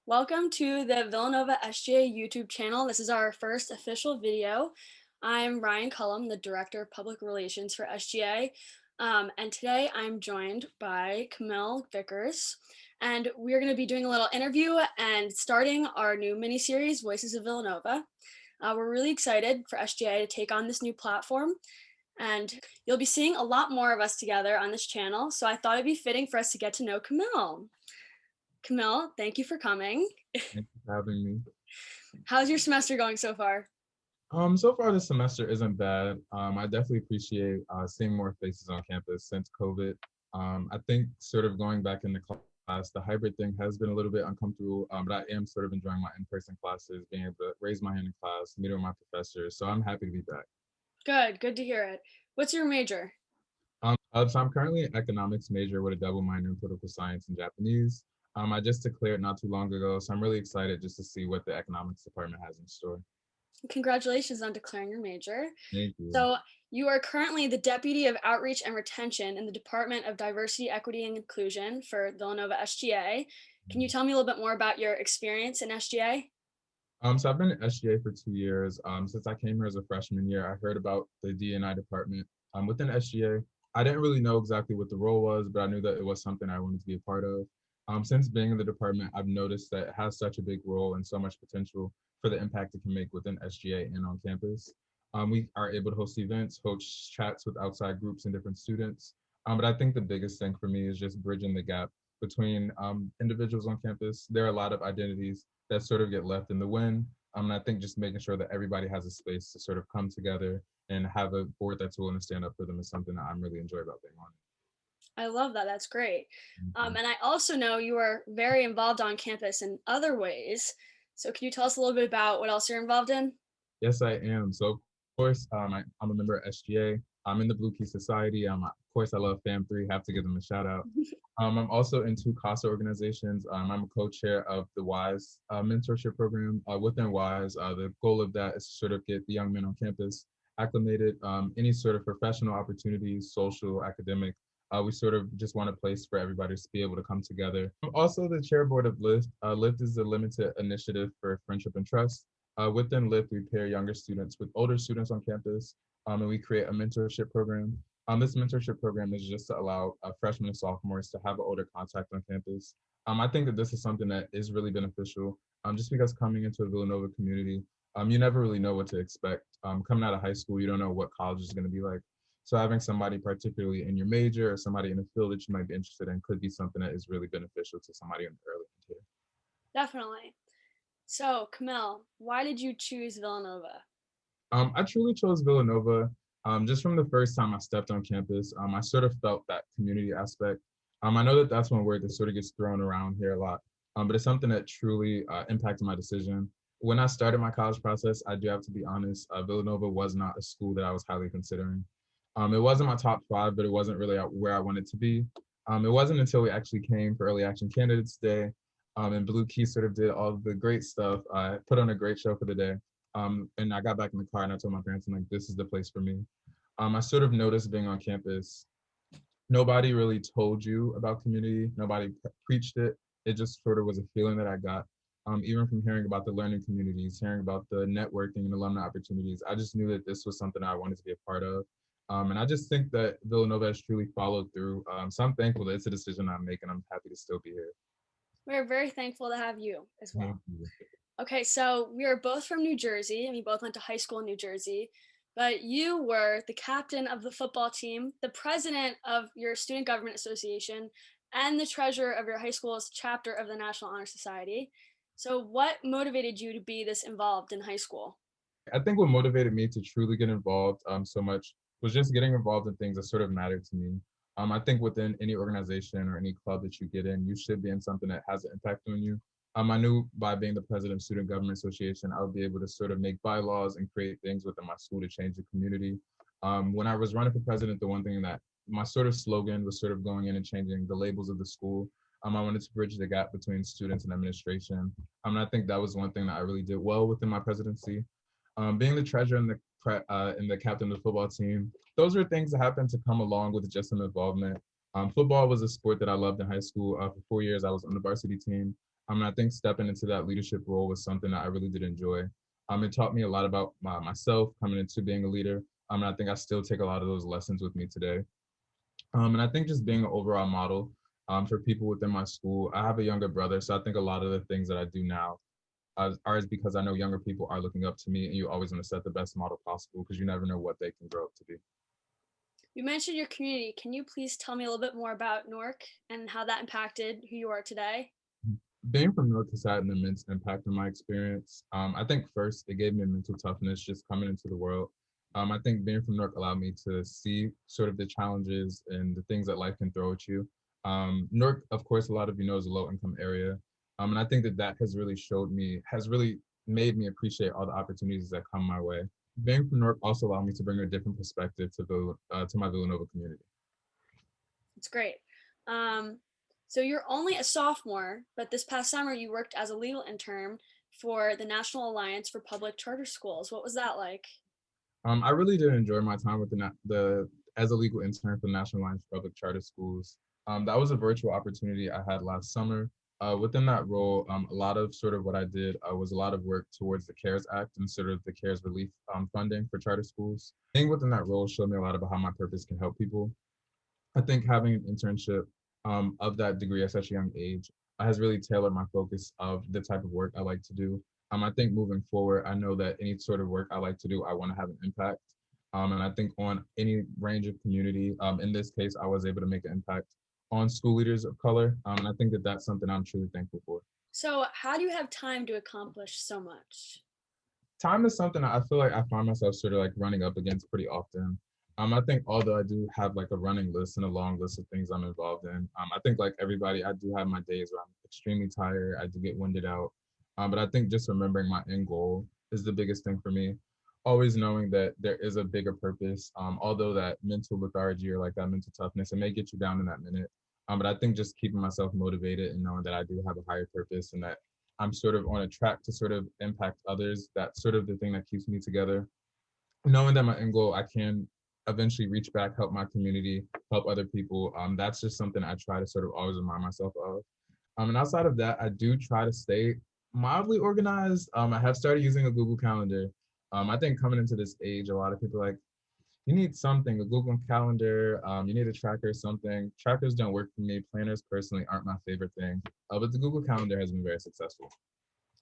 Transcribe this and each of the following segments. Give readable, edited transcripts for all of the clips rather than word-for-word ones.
Welcome to the Villanova SGA YouTube channel. This is our first official video. I'm Ryan Cullum, the Director of Public Relations for SGA, and today I'm joined by Kamil Vickers, and we're going to be doing a little interview and starting our new mini-series, Voices of Villanova. We're really excited for SGA to take on this new platform, and you'll be seeing a lot more of us together on this channel, so I thought it'd be fitting for us to get to know Kamil. Kamil, thank you for coming. Thank you for having me. How's your semester going so far? So far this semester isn't bad. I definitely appreciate seeing more faces on campus since COVID. I think sort of going back into class, the hybrid thing has been a little bit uncomfortable, but I am sort of enjoying my in-person classes, being able to raise my hand in class, meet with my professors. So I'm happy to be back. Good to hear it. What's your major? So I'm currently an economics major with a double minor in political science and Japanese. I just declared not too long ago, so I'm really excited just to see what the economics department has in store. Congratulations on declaring your major. Thank you. So, you are currently the Deputy of Outreach and Retention in the Department of Diversity, Equity, and Inclusion for Villanova SGA. Can you tell me a little bit more about your experience in SGA? So I've been at SGA for 2 years. Since I came here as a freshman year, I heard about the D&I department. Within SGA, I didn't really know exactly what the role was, but I knew that it was something I wanted to be a part of. Since being in the department, I've noticed that it has such a big role and so much potential for the impact it can make within SGA and on campus. We are able to host events, host chats with outside groups and different students. But I think the biggest thing for me is just bridging the gap between individuals on campus. There are a lot of identities that sort of get left in the wind. And I think just making sure that everybody has a space to sort of come together and have a board that's willing to stand up for them is something that I'm really enjoy about being on I love that. That's great. it. And I also know you are very involved on campus in other ways. So, can you tell us a little bit about what else you're involved in? Yes, I am. So, of course, I'm a member of SGA. I'm in the Blue Key Society. Of course, I love Fam3. Have to give them a shout out. I'm also in two CASA organizations. I'm a co-chair of the WISE mentorship program. Within WISE, the goal of that is to sort of get the young men on campus acclimated, any sort of professional opportunities, social, academic. We sort of just want a place for everybody to be able to come together. I'm also the chair board of LIFT. LIFT is a limited initiative for friendship and trust. Within LIFT, we pair younger students with older students on campus, and we create a mentorship program. This mentorship program is just to allow freshmen and sophomores to have an older contact on campus. I think that this is something that is really beneficial, just because coming into a Villanova community, you never really know what to expect. Coming out of high school, you don't know what college is going to be like. So having somebody particularly in your major or somebody in a field that you might be interested in could be something that is really beneficial to somebody in the early years. Definitely. So, Camille, why did you choose Villanova? I truly chose Villanova just from the first time I stepped on campus. I sort of felt that community aspect. I know that that's one word that sort of gets thrown around here a lot, but it's something that truly impacted my decision. When I started my college process, I do have to be honest, Villanova was not a school that I was highly considering. It wasn't my top five, but it wasn't really where I wanted to be. It wasn't until we actually came for Early Action Candidates Day, and Blue Key sort of did all the great stuff. I put on a great show for the day. And I got back in the car and I told my parents, I'm like, this is the place for me. I sort of noticed being on campus, nobody really told you about community. Nobody preached it. It just sort of was a feeling that I got. Even from hearing about the learning communities, hearing about the networking and alumni opportunities, I just knew that this was something I wanted to be a part of. And I just think that Villanova has truly followed through. So I'm thankful that it's a decision I'm making. I'm happy to still be here. We're very thankful to have you as Thank well. you. Okay, so we are both from New Jersey, and we both went to high school in New Jersey. But you were the captain of the football team, the president of your student government association, and the treasurer of your high school's chapter of the National Honor Society. So, what motivated you to be this involved in high school? I think what motivated me to truly get involved so much was just getting involved in things that sort of mattered to me. I think within any organization or any club that you get in, you should be in something that has an impact on you. I knew by being the president of Student Government Association, I would be able to sort of make bylaws and create things within my school to change the community. When I was running for president, the one thing that my sort of slogan was sort of going in and changing the labels of the school. I wanted to bridge the gap between students and administration. And I think that was one thing that I really did well within my presidency. Being the treasurer and the captain of the football team, those are things that happen to come along with just some involvement. Football was a sport that I loved in high school. For 4 years, I was on the varsity team. And I think stepping into that leadership role was something that I really did enjoy. It taught me a lot about myself coming into being a leader. And I think I still take a lot of those lessons with me today. And I think just being an overall model for people within my school. I have a younger brother, so I think a lot of the things that I do now are is because I know younger people are looking up to me, and you always want to set the best model possible because you never know what they can grow up to be. You mentioned your community. Can you please tell me a little bit more about Newark and how that impacted who you are today? Being from North has had an immense impact on my experience. I think first it gave me a mental toughness just coming into the world. I think being from Newark allowed me to see sort of the challenges and the things that life can throw at you. Newark, of course, a lot of you know is a low income area. And I think that that has really made me appreciate all the opportunities that come my way. Being from Newark also allowed me to bring a different perspective to my Villanova community. It's great. Um, so you're only a sophomore, but this past summer you worked as a legal intern for the National Alliance for Public Charter Schools. What was that like? I really did enjoy my time with the as a legal intern for the National Alliance for Public Charter Schools. That was a virtual opportunity I had last summer. Within that role, a lot of sort of what I did was a lot of work towards the CARES Act and sort of the CARES relief funding for charter schools. Being within that role showed me a lot about how my purpose can help people. I think having an internship of that degree at such a young age has really tailored my focus of the type of work I like to do. I think moving forward, I know that any sort of work I like to do, I want to have an impact. And I think on any range of community, in this case, I was able to make an impact on school leaders of color. And I think that that's something I'm truly thankful for. So, how do you have time to accomplish so much? Time is something I feel like I find myself sort of like running up against pretty often. I think although I do have like a running list and a long list of things I'm involved in, I think like everybody, I do have my days where I'm extremely tired. I do get winded out. But I think just remembering my end goal is the biggest thing for me. Always knowing that there is a bigger purpose. Although that mental lethargy or like that mental toughness, it may get you down in that minute. But I think just keeping myself motivated and knowing that I do have a higher purpose and that I'm sort of on a track to sort of impact others. That's sort of the thing that keeps me together. Knowing that my end goal, I can eventually reach back, help my community, help other people. That's just something I try to sort of always remind myself of. And outside of that, I do try to stay mildly organized. I have started using a Google Calendar. I think coming into this age, a lot of people are like, you need something, a Google Calendar, you need a tracker or something. Trackers don't work for me. Planners personally aren't my favorite thing. But the Google Calendar has been very successful.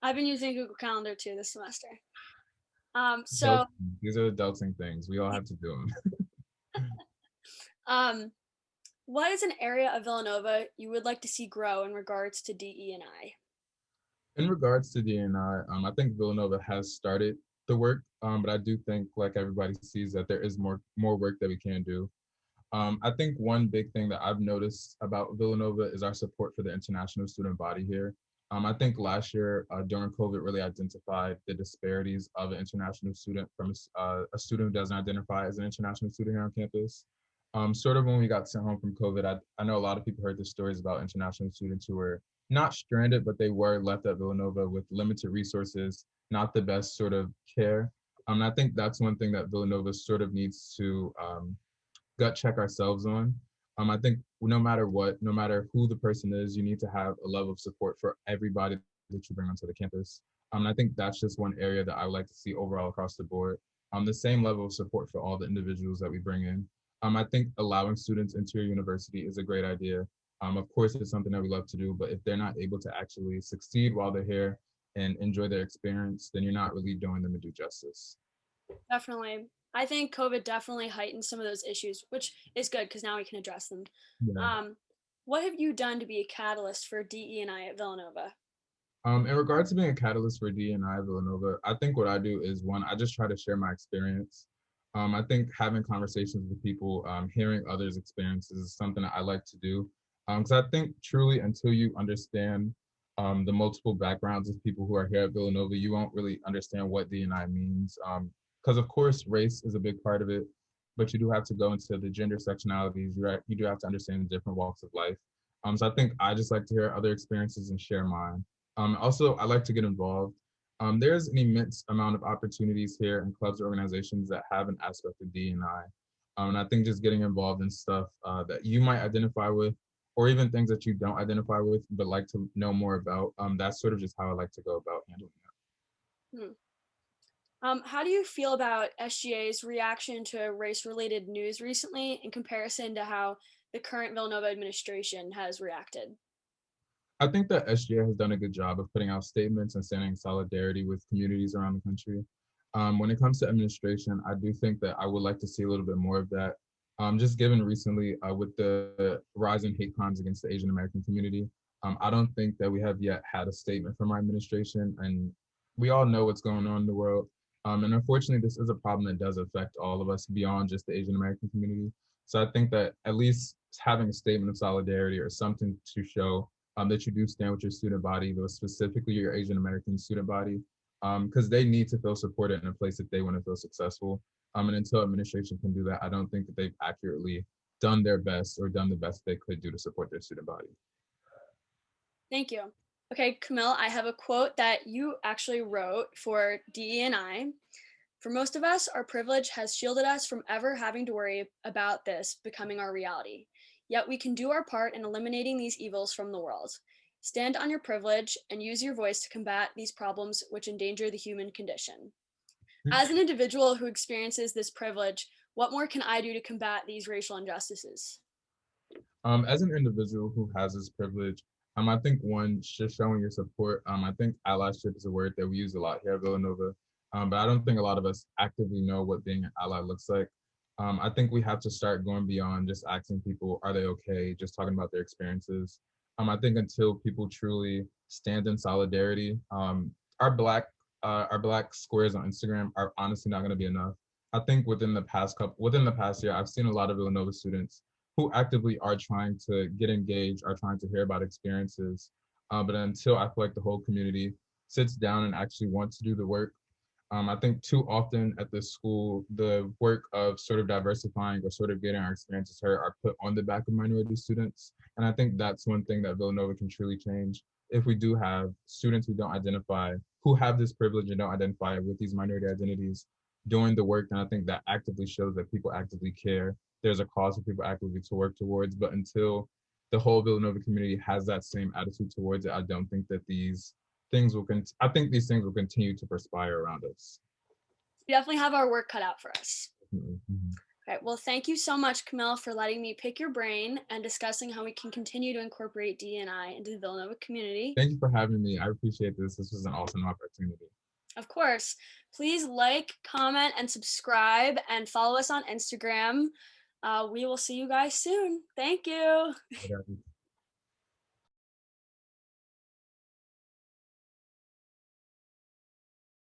I've been using Google Calendar too this semester. Um, so, Adult, these are adulting things. We all have to do them. um, what is an area of Villanova you would like to see grow in regards to DE and I? In regards to DNI, I think Villanova has started the work, but I do think, like everybody sees, that there is more work that we can do. I think one big thing that I've noticed about Villanova is our support for the international student body here. I think last year during COVID really identified the disparities of an international student from a student who doesn't identify as an international student here on campus. Sort of when we got sent home from COVID, I know a lot of people heard the stories about international students who were not stranded, but they were left at Villanova with limited resources, not the best sort of care. I think that's one thing that Villanova sort of needs to gut check ourselves on. I think no matter what, no matter who the person is, you need to have a level of support for everybody that you bring onto the campus. I think that's just one area that I would like to see overall across the board. The same level of support for all the individuals that we bring in. I think allowing students into your university is a great idea. Of course, it's something that we love to do, but if they're not able to actually succeed while they're here and enjoy their experience, then you're not really doing them a due justice. Definitely. I think COVID definitely heightened some of those issues, which is good because now we can address them. Yeah. Um, what have you done to be a catalyst for DE and I at Villanova? In regards to being a catalyst for D&I Villanova, I think what I do is one, I just try to share my experience. I think having conversations with people, hearing others' experiences is something that I like to do. Because I think truly until you understand the multiple backgrounds of people who are here at Villanova, you won't really understand what D&I means. Because of course, race is a big part of it, but you do have to go into the gender sectionalities. You do have to understand the different walks of life. So I think I just like to hear other experiences and share mine. Also, I like to get involved. There's an immense amount of opportunities here in clubs or organizations that have an aspect of D&I. And I think just getting involved in stuff that you might identify with or even things that you don't identify with but like to know more about. That's sort of just how I like to go about handling that. Hmm. How do you feel about SGA's reaction to race-related news recently in comparison to how the current Villanova administration has reacted? I think that SGA has done a good job of putting out statements and standing in solidarity with communities around the country. When it comes to administration, I do think that I would like to see a little bit more of that. Just given recently with the rise in hate crimes against the Asian American community, I don't think that we have yet had a statement from our administration, and we all know what's going on in the world. And unfortunately, this is a problem that does affect all of us beyond just the Asian American community. So I think that at least having a statement of solidarity or something to show that you do stand with your student body, though specifically your Asian American student body, because they need to feel supported in a place that they want to feel successful. And until administration can do that, I don't think that they've accurately done their best or done the best they could do to support their student body. Thank you. Okay, Camille, I have a quote that you actually wrote for DE&I. For most of us, our privilege has shielded us from ever having to worry about this becoming our reality. Yet we can do our part in eliminating these evils from the world. Stand on your privilege and use your voice to combat these problems which endanger the human condition. As an individual who experiences this privilege, what more can I do to combat these racial injustices? As an individual who has this privilege, I think one, just showing your support. I think allyship is a word that we use a lot here at Villanova, but I don't think a lot of us actively know what being an ally looks like. I think we have to start going beyond just asking people, are they okay? Just talking about their experiences. I think until people truly stand in solidarity, our black our black squares on Instagram are honestly not going to be enough. I think within the past year, I've seen a lot of Villanova students who actively are trying to get engaged, are trying to hear about experiences. But until I feel like the whole community sits down and actually wants to do the work, I think too often at the school, the work of sort of diversifying or sort of getting our experiences heard are put on the back of minority students. And I think that's one thing that Villanova can truly change. If we do have students who have this privilege and don't identify with these minority identities doing the work, then I think that actively shows that people actively care. There's a cause for people actively to work towards. But until the whole Villanova community has that same attitude towards it, I don't think that I think these things will continue to perspire around us. We definitely have our work cut out for us. Mhm. Okay, well, thank you so much, Camille, for letting me pick your brain and discussing how we can continue to incorporate D&I into the Villanova community. Thank you for having me. I appreciate this. This was an awesome opportunity. Of course, please like, comment, and subscribe, and follow us on Instagram. We will see you guys soon. Thank you.